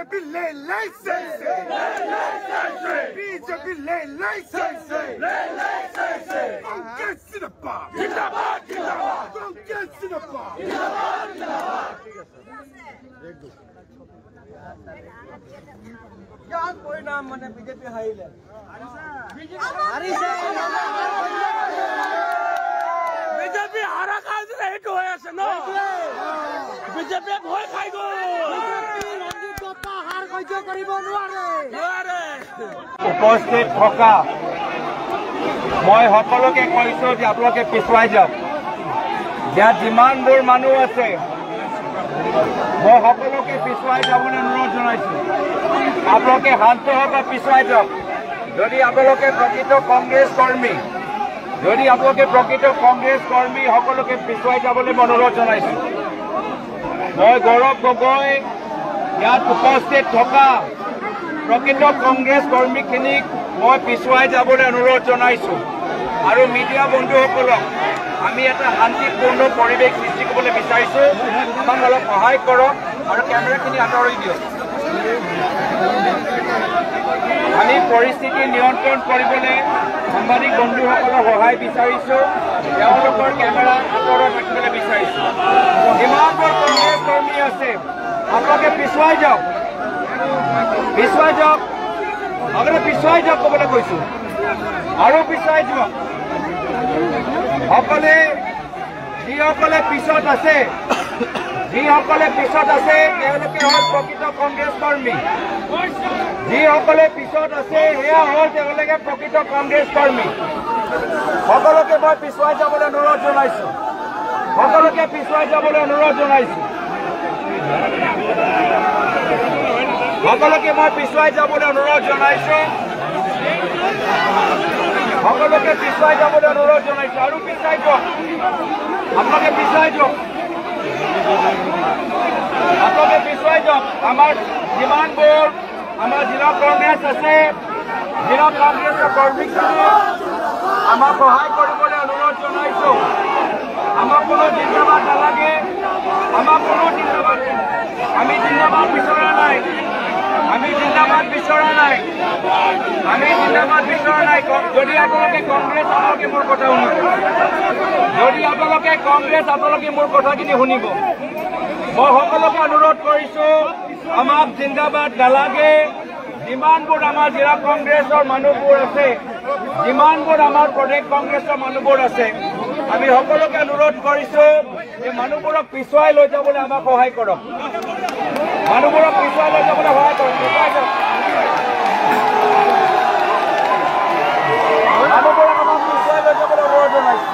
BJP lay license. BJP lay license. Congress Singapore. Jindabad, Jindabad. Congress Singapore. Jindabad, Jindabad. Yan po yung naman ng BJP Highland. BJP হারা কাজ এইটো হৈ আছে ন BJP ভয় খাই গ'ল ৰঞ্জিত দত্তা হাৰ সহ্য কৰিব নোৱাৰে উপস্থিত থকা মই সকলোকে কৈছো যে আপোনালোকে পিছুৱাই যাওক ইয়াত যিমানবোৰ মানুহ আছে মই সকলোকে পিছুৱাই যাবলৈ অনুৰোধ জনাইছো আপোনালোকে শান্ত হৈ পিছুৱাই যাওক যদি আপোনালোকে প্ৰকৃত কংগ্ৰেছ কৰ্মী যদি আপোনালোকে প্ৰকৃত কংগ্ৰেছ কৰ্মী সকলোকে পিছুৱাই যাবলৈ অনুৰোধ জনাইছো মই গৌৰৱ গগৈ ইয়াত উপস্থিত থকা প্ৰকৃত কংগ্ৰেছ কৰ্মীখিনিক মই পিছুৱাই যাবলৈ অনুৰোধ জনাইছো আৰু মিডিয়া বন্ধুসকলক আমি এটা শান্তিপূৰ্ণ পৰিৱেশ সৃষ্টি কৰিবলৈ বিচাৰিছো আমাক অলপ সহায় কৰক আৰু কেমেৰাখিনি আঁতৰাই দিয়ক আমি পৰিস্থিতি নিয়ন্ত্ৰণ কৰিবলৈ সাংবাদিক বন্ধুসকলৰ সহায় বিচাৰিছো তেওঁলোকৰ কেমেৰা আঁতৰত ৰাখিবলৈ বিচাৰিছো যিমানবোৰ কংগ্ৰেছ কৰ্মী আছে আপোনালোকে পিছুৱাই যাওক আপোনালোকে পিছুৱাই যাওক ক'বলৈ কৈছো আৰু পিছুৱাই যাওক সকলে যিসকলে পিছত আছে তেওঁলোকে হ'ল প্ৰকৃত কংগ্ৰেছ কৰ্মী যিসকলে পিছত আছে সেয়া হ'ল তেওঁলোকে প্ৰকৃত কংগ্ৰেছ কৰ্মী সকলোকে মই পিছুৱাই যাবলৈ অনুৰোধ জনাইছো সকলোকে পিছুৱাই যাবলৈ অনুৰোধ জনাইছো সকলোকে মই পিছুৱাই যাবলৈ অনুৰোধ জনাইছো সকলোকে পিছুৱাই যাবলৈ অনুৰোধ জনাইছো আৰু পিছুৱাই যাওক আপোনালোকে পিছুৱাই যাওক আপোনালোকে পিছুৱাই যাওক আমাৰ যিমানবোৰ আমাৰ জিলা কংগ্ৰেছ আছে জিলা কংগ্ৰেছৰ কৰ্মীখিনি আমাক সহায় কৰিবলৈ অনুৰোধ জনাইছো আমাক কোনো জিন্দাবাদ নালাগে আমাক কোনো জিন্দাবাদ আমি জিন্দাবাদ বিচৰা নাই যদি আপোনালোকে কংগ্ৰেছ আপোনালোকে মোৰ কথা শুনিব যদি আপোনালোকে কংগ্ৰেছ আপোনালোকে মোৰ কথাখিনি শুনিব মই সকলোকে অনুৰোধ কৰিছো আমাক জিন্দাবাদ নালাগে যিমানবোৰ আমাৰ জিলা কংগ্ৰেছৰ মানুহবোৰ আছে যিমানবোৰ আমাৰ প্ৰদেশ কংগ্ৰেছৰ মানুহবোৰ আছে আমি সকলোকে অনুৰোধ কৰিছো যে মানুহবোৰক পিছুৱাই লৈ যাবলৈ আমাক সহায় কৰক মানুহবোৰক পিছুৱাই লৈ যাবলৈ সহায় কৰক মানুহবোৰক আমাক পিছুৱাই লৈ যাবলৈ অনুৰোধ জনাইছো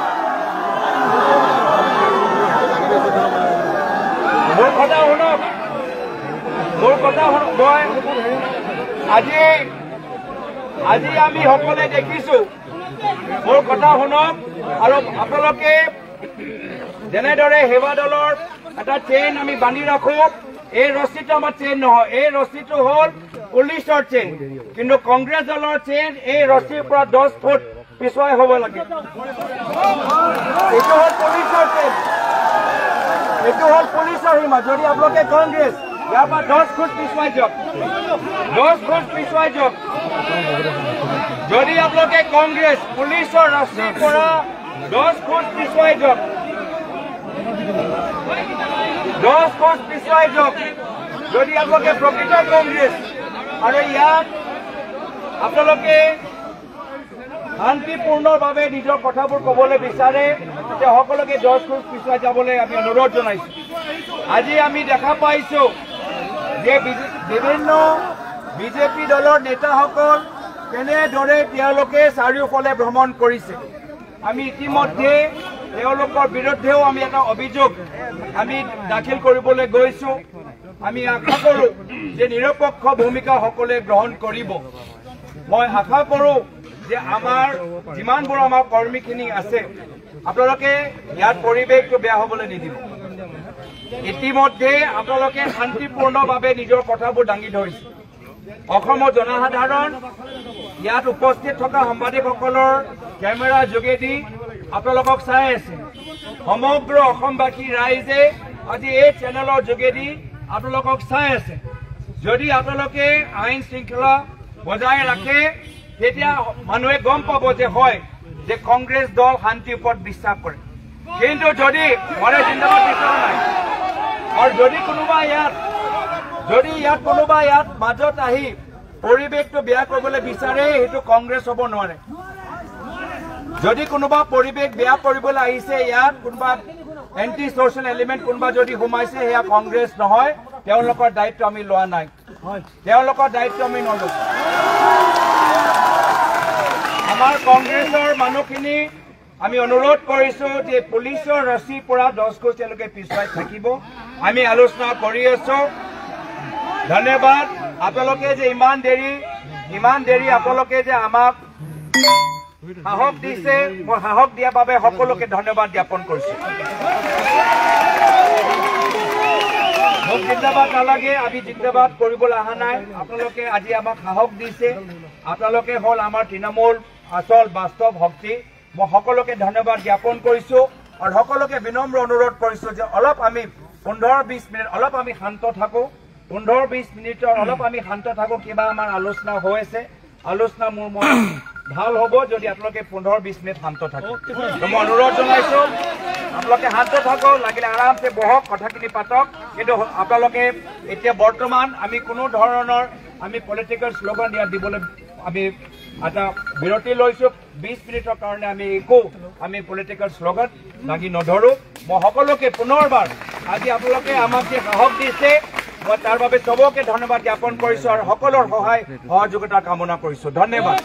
মোৰ কথা শুনক মই আজি আমি সকলোৱে দেখিছো মোৰ কথা শুনক আৰু আপোনালোকে যেনেদৰে সেৱা দলৰ এটা চেইন আমি বান্ধি ৰাখো এই ৰছীটো আমাৰ চেইন নহয় এই ৰছীটো হ'ল পুলিচৰ চেইন কিন্তু কংগ্ৰেছ দলৰ চেইন এই ৰছীৰ পৰা 10 ফুট পিছুৱাই হ'ব লাগে এইটো হ'ল পুলিচৰ চেইন এইটো হ'ল পুলিচৰ সীমা যদি আপোনালোকে কংগ্ৰেছ ইয়াৰ পৰা 10 ফুট পিছুৱাই যাওক 10 ফুট পিছুৱাই যাওক যদি আপোনালোকে কংগ্ৰেছ পুলিচৰ ৰছীৰ পৰা 10 ফুট পিছুৱাই যাওক 10 ফুট পিছুৱাই যাওক যদি আপোনালোকে প্ৰকৃত কংগ্ৰেছ আৰু ইয়াত আপোনালোকে শান্তিপূৰ্ণভাৱে নিজৰ কথাবোৰ ক'বলৈ বিচাৰে যে সকলোকে 10 ফুট পিছুৱাই যাবলৈ আমি অনুৰোধ জনাইছো আজি আমি দেখা পাইছো যে বিভিন্ন বিজেপি দলৰ নেতাসকল কেনেদৰে তেওঁলোকে চাৰিওফালে ভ্ৰমণ কৰিছে আমি ইতিমধ্যে তেওঁলোকৰ বিৰুদ্ধেও আমি এটা অভিযোগ আমি দাখিল কৰিবলৈ গৈছো আমি আশা কৰো যে নিৰপেক্ষ ভূমিকা সকলে গ্ৰহণ কৰিব মই আশা কৰো যে আমাৰ যিমানবোৰ আমাৰ কৰ্মীখিনি আছে আপোনালোকে ইয়াত পৰিৱেশটো বেয়া হ'বলৈ নিদিব ইতিমধ্যে আপোনালোকে শান্তিপূৰ্ণভাৱে নিজৰ কথাবোৰ দাঙি ধৰিছে অসমৰ জনসাধাৰণ ইয়াত উপস্থিত থকা সাংবাদিকসকলৰ কেমেৰাৰ যোগেদি আপোনালোকক চাই আছে সমগ্ৰ অসমবাসী ৰাইজে আজি এই চেনেলৰ যোগেদি আপোনালোকক চাই আছে যদি আপোনালোকে আইন শৃংখলা বজাই ৰাখে তেতিয়া মানুহে গম পাব যে হয় যে কংগ্ৰেছ দল শান্তিৰ ওপৰত বিশ্বাস কৰে। কিন্তু যদি মই জিন্দাবাদ বিচৰা নাই আৰু যদি কোনোবা ইয়াত মাজত আহি পৰিৱেশটো বেয়া কৰিবলৈ বিচাৰে সেইটো কংগ্ৰেছ হ'ব নোৱাৰে। যদি কোনোবা পৰিৱেশ বেয়া কৰিবলৈ আহিছে ইয়াত কোনোবা এন্টি সোশ্যাল এলিমেন্ট কোনোবা যদি সোমাইছে সেয়া কংগ্ৰেছ নহয়। তেওঁলোকৰ দায়িত্ব আমি লোৱা নাই, তেওঁলোকৰ দায়িত্ব আমি নলওঁ। আমাৰ কংগ্ৰেছৰ মানুহখিনি আমি অনুৰোধ কৰিছো যে পুলিচৰ ৰছীৰ পৰা 10 গজ তেওঁলোকে পিছুৱাই থাকিব। আমি আলোচনা কৰি আছো। ধন্যবাদ। আপোনালোকে যে ইমান দেৰি আপোনালোকে যে আমাক সাহস দিছে, মই সাহস দিয়াৰ বাবে সকলোকে ধন্যবাদ জ্ঞাপন কৰিছো। মোক জিন্দাবাদ নালাগে, আমি জিন্দাবাদ কৰিবলৈ অহা নাই। আপোনালোকে আজি আমাক সাহস দিছে। আপোনালোকে হ'ল আমাৰ তৃণমূল আচল বাস্তৱ শক্তি। মই সকলোকে ধন্যবাদ জ্ঞাপন কৰিছো আৰু সকলোকে বিনম্ৰ অনুৰোধ কৰিছো যে অলপ আমি 15-20 মিনিট অলপ আমি শান্ত থাকো। 15-20 মিনিটৰ অলপ আমি শান্ত থাকো। কিবা আমাৰ আলোচনা হৈ আছে, আলোচনা মোৰ মন ভাল হ'ব যদি আপোনালোকে 15-20 মিনিট শান্ত থাকক। মই অনুৰোধ জনাইছো আপোনালোকে শান্ত থাকক, লাগিলে আৰামছে বহক, কথাখিনি পাতক। কিন্তু আপোনালোকে এতিয়া বৰ্তমান আমি কোনো ধৰণৰ আমি পলিটিকেল শ্লোগান দিবলৈ আমি এটা বিৰতি লৈছো। 20 মিনিটৰ কাৰণে আমি পলিটিকেল শ্লোগান লাগি নধৰো। মই সকলোকে পুনৰবাৰ আজি আপোনালোকে আমাক যে সাহস দিছে মই তাৰ বাবে চবকে ধন্যবাদ জ্ঞাপন কৰিছো আৰু সকলোৰ সহায় সহযোগিতা কামনা কৰিছো। ধন্যবাদ।